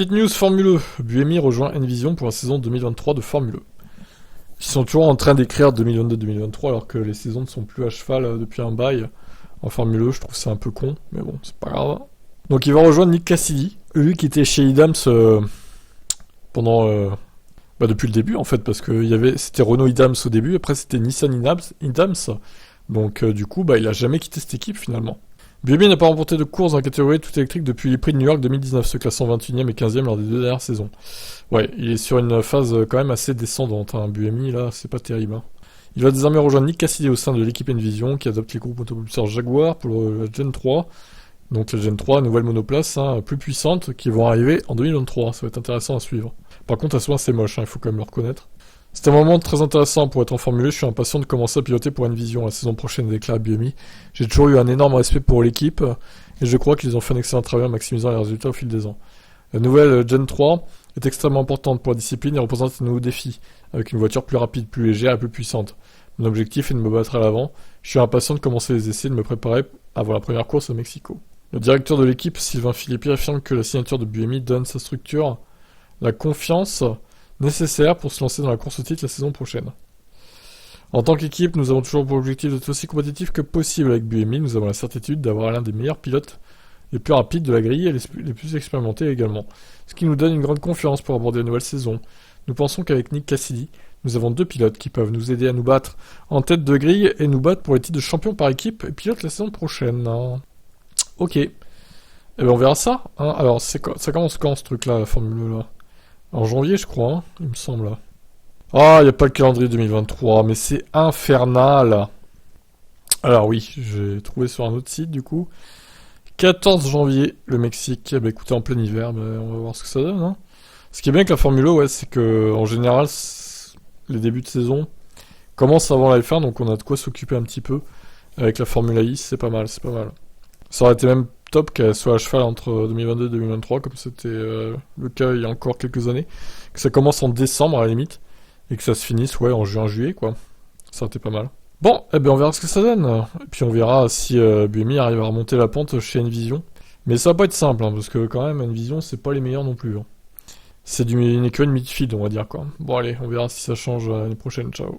Petite news Formule E. Buemi rejoint Envision pour la saison 2023 de Formule E. Ils sont toujours en train d'écrire 2022-2023 alors que les saisons ne sont plus à cheval depuis un bail. En Formule E, je trouve c'est un peu con, mais bon, c'est pas grave. Donc il va rejoindre Nick Cassidy, lui qui était chez Idams pendant... depuis le début en fait, parce que c'était Renault Idams au début, après c'était Nissan Idams. Donc du coup, il a jamais quitté cette équipe finalement. Buemi n'a pas remporté de course dans la catégorie tout électrique depuis les prix de New York 2019, se classant 21e et 15e lors des 2 dernières saisons. Ouais, il est sur une phase quand même assez descendante, hein. Buemi là, c'est pas terrible. Hein. Il va désormais rejoindre Nick Cassidy au sein de l'équipe Envision, qui adopte les groupes autopropulseurs Jaguar pour la Gen 3. Donc la Gen 3, nouvelle monoplace, hein, plus puissante, qui vont arriver en 2023. Ça va être intéressant à suivre. Par contre, à ce moment, c'est moche, hein, il faut quand même le reconnaître. C'est un moment très intéressant pour être en Formule 1. Je suis impatient de commencer à piloter pour Envision la saison prochaine, déclare Buemi. J'ai toujours eu un énorme respect pour l'équipe, et je crois qu'ils ont fait un excellent travail en maximisant les résultats au fil des ans. La nouvelle Gen 3 est extrêmement importante pour la discipline et représente un nouveau défi, avec une voiture plus rapide, plus légère et plus puissante. Mon objectif est de me battre à l'avant. Je suis impatient de commencer les essais et de me préparer avant la première course au Mexico. Le directeur de l'équipe, Sylvain Philippi, affirme que la signature de Buemi donne sa structure la confiance nécessaire pour se lancer dans la course au titre la saison prochaine. En tant qu'équipe, nous avons toujours pour objectif d'être aussi compétitifs que possible avec Buemi. Nous avons la certitude d'avoir l'un des meilleurs pilotes les plus rapides de la grille et les plus expérimentés également. Ce qui nous donne une grande confiance pour aborder la nouvelle saison. Nous pensons qu'avec Nick Cassidy, nous avons 2 pilotes qui peuvent nous aider à nous battre en tête de grille et nous battre pour les titres de champion par équipe et pilote la saison prochaine. Ok. Eh ben on verra ça. Hein. Alors, ça commence quand ce truc-là, la Formule 1 là? En janvier, je crois, hein, il me semble. Ah, il n'y a pas le calendrier 2023, mais c'est infernal. Alors oui, j'ai trouvé sur un autre site, du coup. 14 janvier, le Mexique. Écoutez, en plein hiver, on va voir ce que ça donne. Hein. Ce qui est bien avec la Formule 1, c'est que en général, les débuts de saison commencent avant la F1, donc on a de quoi s'occuper un petit peu. Avec la Formule I, c'est pas mal, c'est pas mal. Ça aurait été même top qu'elle soit à cheval entre 2022 et 2023, comme c'était le cas il y a encore quelques années. Que ça commence en décembre à la limite, et que ça se finisse en juin-juillet, quoi. Ça aurait été pas mal. Bon, on verra ce que ça donne. Et puis on verra si Buemi arrive à remonter la pente chez Envision. Mais ça va pas être simple, hein, parce que quand même, Envision, c'est pas les meilleurs non plus. Hein. C'est une écurie de midfield, on va dire, quoi. Bon allez, on verra si ça change l'année prochaine. Ciao.